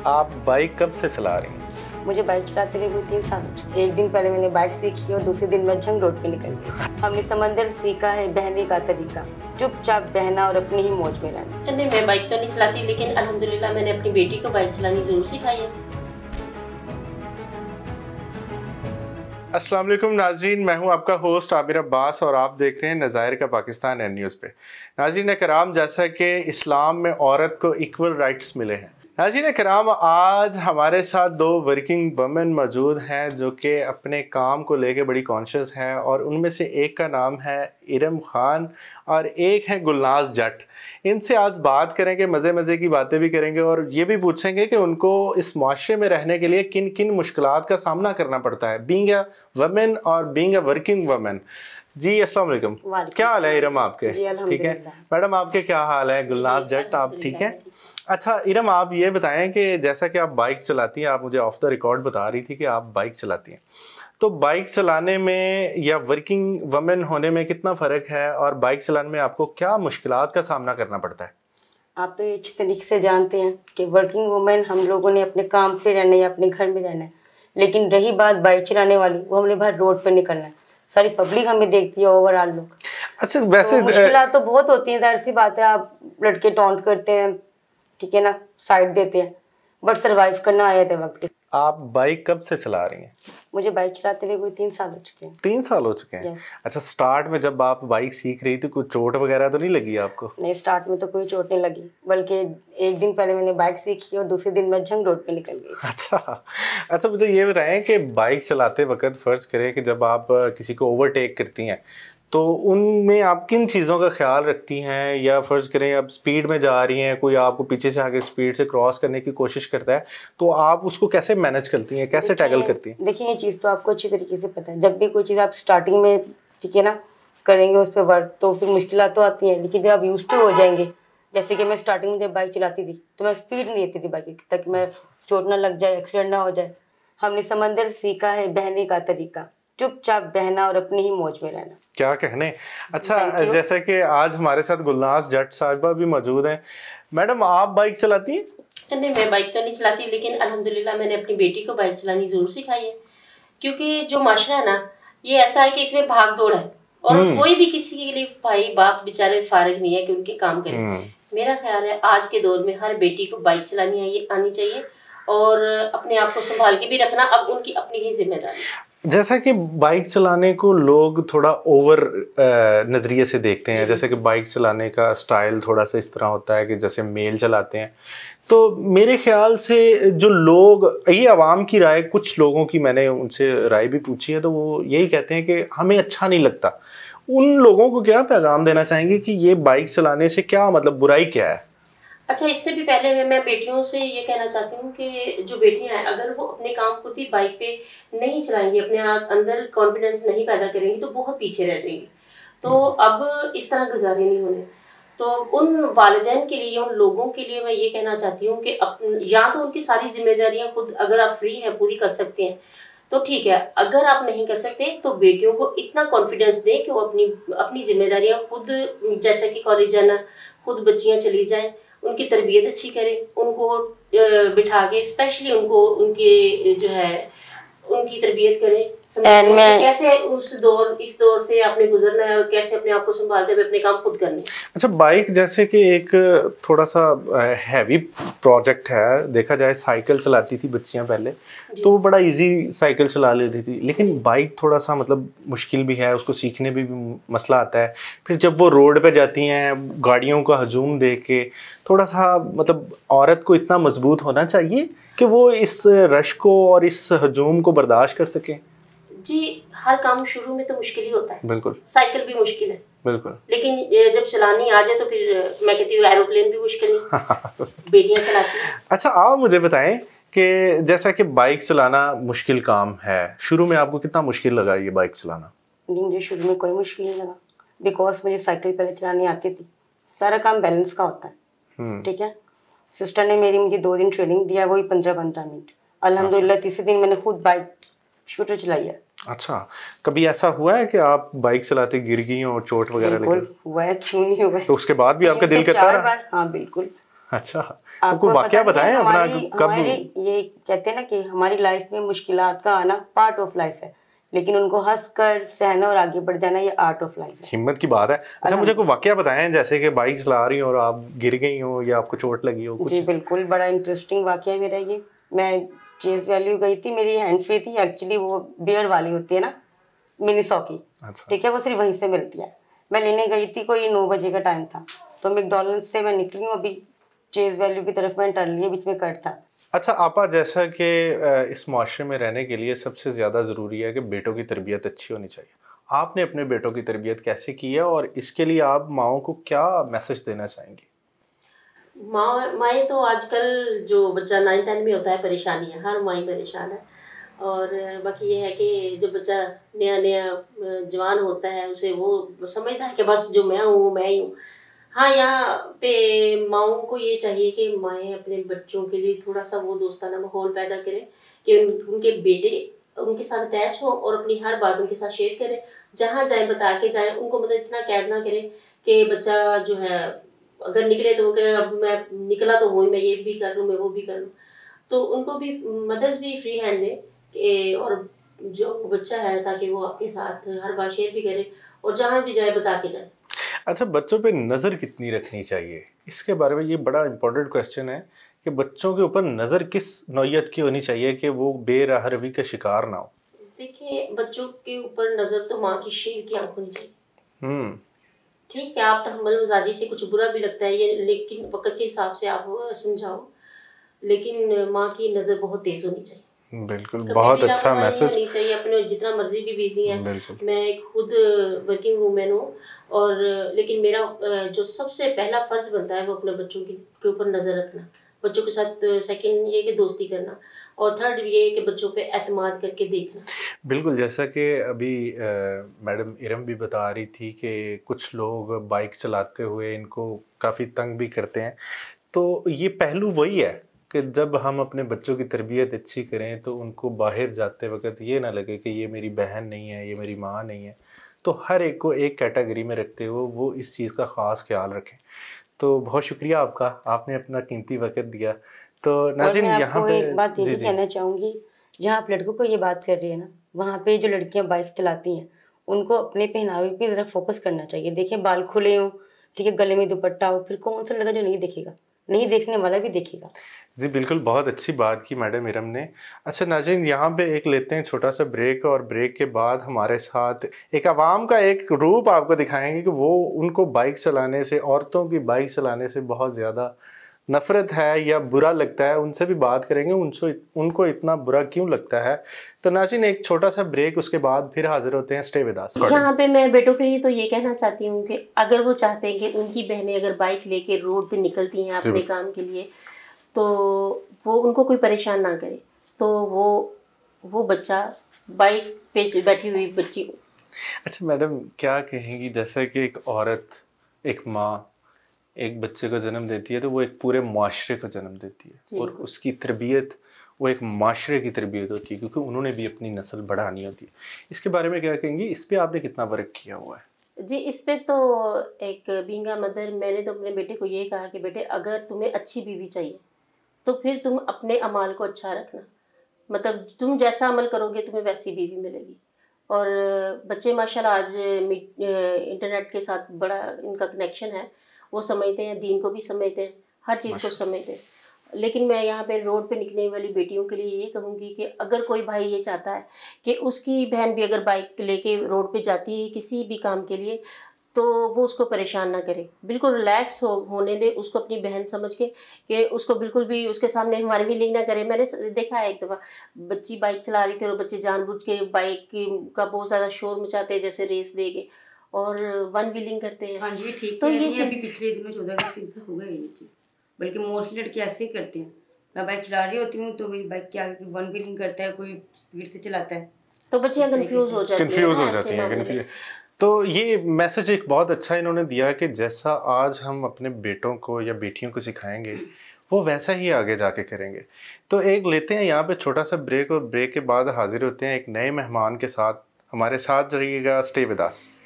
आप बाइक कब से चला रही हैं? मुझे बाइक चलाते हुए 3 साल हो चुके। एक दिन पहले मैंने बाइक सीखी और दूसरे दिन मैं जंग रोड पे निकल गई। हमने समंदर सीखा है बहने का तरीका, चुपचाप बहना और अपनी ही मौज में रहना। नहीं, मैं बाइक तो नहीं चलाती, लेकिन अल्हम्दुलिल्लाह मैंने अपनी बेटी को बाइक चलानी जरूर सिखाई है। अस्सलाम वालेकुम नाज़रीन, मैं हूं आपका होस्ट आबिर अब्बास और आप देख रहे हैं नज़ायर का पाकिस्तान एन न्यूज़ पे। नाज़रीन कराम, जैसा कि इस्लाम में औरत को इक्वल राइट्स मिले हैं, नाज़रीन कराम आज हमारे साथ 2 वर्किंग वुमेन मौजूद हैं जो कि अपने काम को लेके बड़ी कॉन्शियस हैं और उनमें से एक का नाम है इरम खान और एक है गुलनाज जट। इनसे आज बात करेंगे, मज़े की बातें भी करेंगे और ये भी पूछेंगे कि उनको इस माशरे में रहने के लिए किन किन मुश्किलात का सामना करना पड़ता है, बीइंग अ वुमेन और बीइंग अ वर्किंग वुमेन। जी अस्सलाम वालेकुम, क्या हाल है इरम आपके? ठीक है मैडम, आपके क्या हाल है? गुलनाज जट आप ठीक है? अच्छा इरम, आप ये बताएं कि जैसा कि आप बाइक चलाती हैं, आप मुझे ऑफ द रिकॉर्ड बता रही थी कि आप बाइक चलाती हैं, तो बाइक चलाने में या वर्किंग वुमेन होने में कितना फ़र्क है और बाइक चलाने में आपको क्या मुश्किलात का सामना करना पड़ता है? आप तो ये अच्छी तरीके से जानते हैं कि वर्किंग वुमेन हम लोगों ने अपने काम पे रहना है या अपने घर में रहना है, लेकिन रही बात बाइक चलाने वाली, वो हमने बाहर रोड पर निकलना है। सारी पब्लिक हमें देखती है, ओवरऑल लोग। अच्छा वैसे तो मुश्किलात तो बहुत होती हैं, जाहिर सी बात है। आप लड़के टॉन्ट करते हैं, ठीक है ना, साइड देते हैं, बट सरवाइव करना आए थे वक्त के। आप बाइक कब से चला रही हैं? मुझे बाइक चलाते हुए 3 साल हो चुके हैं। 3 साल हो चुके हैं? Yes. अच्छा, स्टार्ट में जब आप बाइक सीख रही थी कुछ चोट वगैरह तो नहीं लगी आपको? नहीं, स्टार्ट में तो कोई चोट नहीं लगी, बल्कि एक दिन पहले मैंने बाइक सीखी और दूसरे दिन मैं जंग रोड पे निकल गई। अच्छा मुझे ये बताएं कि बाइक चलाते वक्त फ़र्ज करें कि जब आप किसी को ओवरटेक करती हैं तो उनमें आप किन चीज़ों का ख्याल रखती हैं, या फ़र्ज़ करें आप स्पीड में जा रही हैं, कोई आपको पीछे से आके स्पीड से क्रॉस करने की कोशिश करता है, तो आप उसको कैसे मैनेज करती हैं, कैसे टैकल करती हैं? देखिए, ये चीज़ तो आपको अच्छी तरीके से पता है, जब भी कोई चीज़ आप स्टार्टिंग में, ठीक है ना, करेंगे उस पर वर्क, तो फिर मुश्किल तो आती हैं, लेकिन जब आप यूज्ड टू हो जाएंगे, जैसे कि मैं स्टार्टिंग में जब बाइक चलाती थी तो मैं स्पीड नहीं देती थी बाइक की, ताकि मैं चोट ना लग जाए, एक्सीडेंट ना हो जाए। हमने समंदर सीखा है बहने का तरीका, चुपचाप बहना और अपनी ही मौज में रहना। क्या कहने। अच्छा जैसे कि आज हमारे साथ गुलनाज जट साहिबा भी मौजूद हैं। मैडम आप बाइक चलाती हैं? नहीं, मैं बाइक तो नहीं चलाती, लेकिन अल्हम्दुलिल्लाह मैंने अपनी बेटी को बाइक चलानी जरूर सिखाई है। क्योंकि जो माशरा है ना, ये ऐसा है कि इसमें भाग दौड़ है और कोई भी किसी के लिए भाई बाप बेचारे फारिग नहीं है कि उनके काम करें। मेरा ख्याल है आज के दौर में हर बेटी को बाइक चलानी आनी चाहिए और अपने आप को संभाल के भी रखना अब उनकी अपनी ही जिम्मेदारी है। जैसा कि बाइक चलाने को लोग थोड़ा ओवर नज़रिए से देखते हैं, जैसे कि बाइक चलाने का स्टाइल थोड़ा सा इस तरह होता है कि जैसे मेल चलाते हैं, तो मेरे ख्याल से जो लोग, ये आवाम की राय, कुछ लोगों की मैंने उनसे राय भी पूछी है, तो वो यही कहते हैं कि हमें अच्छा नहीं लगता। उन लोगों को क्या पैगाम देना चाहेंगे कि ये बाइक चलाने से क्या मतलब, बुराई क्या है? अच्छा, इससे भी पहले मैं बेटियों से ये कहना चाहती हूँ कि जो बेटियां हैं, अगर वो अपने काम खुद ही बाइक पे नहीं चलाएंगी, अपने अंदर कॉन्फिडेंस नहीं पैदा करेंगी, तो बहुत पीछे रह जाएंगी। तो अब इस तरह गुजारे नहीं होने। तो उन वालिदैन के लिए, उन लोगों के लिए मैं ये कहना चाहती हूँ कि या तो उनकी सारी जिम्मेदारियाँ खुद, अगर आप फ्री हैं, पूरी कर सकते हैं तो ठीक है। अगर आप नहीं कर सकते तो बेटियों को इतना कॉन्फिडेंस दें कि वो अपनी जिम्मेदारियाँ खुद, जैसे कि कॉलेज जाना, खुद बच्चियाँ चली जाएँ, उनकी तरबियत अच्छी करें, उनको बिठा के स्पेशली उनको उनके जो है उनकी तरबियत करें, कैसे इस दौर से आपने गुजरना है और कैसे अपने आप को संभालते हुए अपने काम खुद करने। अच्छा, बाइक जैसे कि एक थोड़ा सा हैवी प्रोजेक्ट है, देखा जाए साइकिल चलाती थी बच्चियां पहले तो वो बड़ा इजी साइकिल चला लेती थी, लेकिन बाइक थोड़ा सा मतलब मुश्किल भी है, उसको सीखने में भी मसला आता है। फिर जब वो रोड पे जाती हैं, गाड़ियों का हजूम देख के थोड़ा सा मतलब औरत को इतना मजबूत होना चाहिए कि वो इस रश को और इस हजूम को बर्दाश्त कर सके। जी, हर काम शुरू में तो मुश्किल ही होता है, बिल्कुल, साइकिल भी मुश्किल है, बिल्कुल, लेकिन जब चलानी आ जाए तो फिर मैं कहती हूँ एरोप्लेन भी मुश्किल नहीं, बेटियां चलाती हैं। अच्छा आप मुझे बताएं कि जैसा कि बाइक चलाना मुश्किल काम है, शुरू में आपको कितना मुश्किल लगा ये बाइक चलाना? मुझे शुरू में कोई मुश्किल नहीं लगा, बिकॉज मुझे साइकिल पहले चलानी आती थी। सारा काम बैलेंस का होता है, ठीक है। सिस्टर ने मुझे 2 दिन ट्रेनिंग दिया, वही 15-15 मिनट। अल्हम्दुलिल्लाह तीसरे दिन मैंने खुद बाइक स्कूटर चलाई है। अच्छा, कभी ऐसा हुआ है कि आप बाइक चलाते गिर गई और चोट वगैरह लगी? बिल्कुल हुआ है, क्यों नहीं हुआ है। तो उसके बाद भी आपका दिल करता रहा? हाँ बिल्कुल, अच्छा, तो आपको कोई वाकया पता नहीं बताएं अपना हमारी कब। हमारी ये कहते हैं ना कि हमारी लाइफ में मुश्किलात का आना पार्ट ऑफ लाइफ है, लेकिन उनको हंस कर सहना और आगे बढ़ जाना ये आर्ट ऑफ लाइफ है। हिम्मत की बात है। अच्छा, मुझे कोई वाकया बताएं, जैसे कि बाइक चला रही हो और आप गिर गई हो या आपको चोट लगी हो कुछ। जी बिल्कुल, बड़ा इंटरेस्टिंग वाकया है मेरा ये। मैं चेज वैल्यू गई थी, मेरी हैंड फ्री थी एक्चुअली, वो बियर वाली होती है ना मिनीसॉ की, अच्छा। ठीक है, वो सिर्फ वहीं से मिलती है। मैं लेने गई थी, कोई 9 बजे का टाइम था, तो मैकडॉनल्ड्स से मैं निकली हूँ, अभी चेज वैल्यू की तरफ मैंने टर्न लिया, बीच में कट था। अच्छा आपा, जैसा कि इस माशरे में रहने के लिए सबसे ज़्यादा ज़रूरी है कि बेटों की तरबियत अच्छी होनी चाहिए। आपने अपने बेटों की तरबियत कैसे की है और इसके लिए आप माओं को क्या मैसेज देना चाहेंगी? माएँ तो आजकल जो बच्चा 9-10 में होता है, परेशानी है, हर माई परेशान है। और बाकी ये है कि जब बच्चा नया नया जवान होता है, उसे वो समझता है कि बस जो मैं हूँ वो मैं ही हूँ। हाँ, यहाँ पे माओं को ये चाहिए कि माएँ अपने बच्चों के लिए थोड़ा सा वो दोस्ताना माहौल पैदा करें कि उनके बेटे उनके साथ अटैच हों और अपनी हर बात उनके साथ शेयर करें। जहाँ जाए बता के जाए, उनको मतलब इतना कैद ना करें कि बच्चा जो है अगर निकले तो वो कहे अब मैं निकला तो वही, मैं ये भी कर लूँ, मैं वो भी कर लूँ। तो उनको भी मदर्स भी फ्री हैंड दें कि और जो बच्चा है ताकि वो आपके साथ हर बात शेयर भी करे और जहाँ भी जाए बता के जाए। अच्छा, बच्चों पे नज़र कितनी रखनी चाहिए, इसके बारे में ये बड़ा इंपॉर्टेंट क्वेश्चन है कि बच्चों के ऊपर नज़र किस नौयत की होनी चाहिए कि वो बेरहरवी का शिकार ना हो। देखिए, बच्चों के ऊपर नज़र तो माँ की शेर की आंख होनी चाहिए। हम्म। ठीक है, आप तहम्मुल मजाजी से कुछ बुरा भी लगता है ये, लेकिन वक़्त के हिसाब से आप समझाओ, लेकिन माँ की नज़र बहुत तेज़ होनी चाहिए। बिल्कुल, कभी बहुत भी अच्छा लापरवाही नहीं मैसेज। होनी चाहिए। अपने जितना मर्जी भी बिजी हैं, बिल्कुल। मैं खुद वर्किंग वूमेन हूँ और लेकिन मेरा जो सबसे पहला फ़र्ज़ बनता है वो अपने बच्चों के ऊपर नज़र रखना, बच्चों के साथ सेकंड ये कि दोस्ती करना और थर्ड ये है कि बच्चों पे एतमाद करके देखना। बिल्कुल, जैसा कि अभी मैडम इरम भी बता रही थी कि कुछ लोग बाइक चलाते हुए इनको काफ़ी तंग भी करते हैं, तो ये पहलू वही है कि जब हम अपने बच्चों की तरबियत अच्छी करें तो उनको बाहर जाते वक्त ये ना लगे कि ये मेरी बहन नहीं है, ये मेरी माँ नहीं है। तो हर एक को एक कैटेगरी में रखते हुए वो इस चीज़ का ख़ास ख्याल रखें। तो बहुत शुक्रिया आपका, आपने अपना कीमती वक्त दिया। तो और नाज़रीन, मैं यहाँ आपको पे एक बात ये जी भी जी कहना चाहूँगी, जहाँ आप लड़कों को ये बात कर रही है ना, वहाँ पे जो लड़कियाँ बाइक चलाती हैं उनको अपने पहनावे की तरफ फोकस करना चाहिए। देखिए, बाल खुले हों, ठीक है, गले में दुपट्टा हो, फिर कौन सा लड़का जो नहीं देखेगा, नहीं देखने वाला भी देखेगा। जी बिल्कुल, बहुत अच्छी बात की मैडम इरम ने। अच्छा नाज़रीन, यहाँ पे एक लेते हैं छोटा सा ब्रेक और ब्रेक के बाद हमारे साथ एक आवाम का एक रूप आपको दिखाएंगे कि वो उनको बाइक चलाने से, औरतों की बाइक चलाने से बहुत ज़्यादा नफ़रत है या बुरा लगता है। उनसे भी बात करेंगे उनको इतना बुरा क्यों लगता है। तो नाज़रीन, एक छोटा सा ब्रेक, उसके बाद फिर हाजिर होते हैं। Stay with us. यहाँ पे मैं बेटों के लिए तो ये कहना चाहती हूँ कि अगर वो चाहते हैं कि उनकी बहनें अगर बाइक लेके रोड पे निकलती हैं अपने काम के लिए, तो वो उनको कोई परेशान ना करे। तो वो बच्चा बाइक पे बैठी हुई बच्ची। अच्छा मैडम, क्या कहेंगी, जैसे कि एक औरत, एक माँ एक बच्चे को जन्म देती है तो वो एक पूरे माशरे को जन्म देती है और उसकी तरबियत वो एक माशरे की तरबियत होती है, क्योंकि उन्होंने भी अपनी नस्ल बढ़ानी होती है। इसके बारे में क्या कहेंगी, इस पे आपने कितना वर्क किया हुआ है? जी, इस पे तो एक बीइंग अ मदर मैंने तो अपने बेटे को ये कहा कि बेटे अगर तुम्हें अच्छी बीवी चाहिए तो फिर तुम अपने अमाल को अच्छा रखना, मतलब तुम जैसा अमल करोगे तुम्हें वैसी बीवी मिलेगी। और बच्चे माशाल्लाह आज इंटरनेट के साथ बड़ा इनका कनेक्शन है, वो समझते हैं, दीन को भी समझते हैं, हर चीज़ को समझते हैं। लेकिन मैं यहाँ पे रोड पे निकलने वाली बेटियों के लिए ये कहूँगी कि अगर कोई भाई ये चाहता है कि उसकी बहन भी अगर बाइक लेके रोड पे जाती है किसी भी काम के लिए, तो वो उसको परेशान ना करे, बिल्कुल रिलैक्स होने दे उसको अपनी बहन समझ के, कि उसको बिल्कुल भी उसके सामने हमारी भी ना करे। मैंने देखा है एक दफ़ा बच्ची बाइक चला रही थी और बच्चे जानबूझ के बाइक का बहुत ज़्यादा शोर मचाते हैं, जैसे रेस दे के और वन व्हीलिंग करते हैं। हाँ जी, ठीक तो है। ये अभी पिछले दिनों 14 अगस्त से हो गया ये चीज़, बल्कि मोस्टली लड़के ऐसे ही करते हैं। मैं बाइक चला रही होती हूँ तो मेरी बाइक के आगे वन व्हीलिंग करता है, कोई स्पीड से चलाता है, तो बच्चियाँ कंफ्यूज हो जाती हैं। तो ये मैसेज एक बहुत अच्छा इन्होंने दिया कि जैसा आज हम अपने बेटों को या बेटियों को सिखाएंगे वो वैसा ही आगे जाके करेंगे। तो एक लेते हैं यहाँ पे छोटा सा ब्रेक और ब्रेक के बाद हाजिर होते हैं एक नए मेहमान के साथ। हमारे साथ रहिएगा, स्टे विद अस।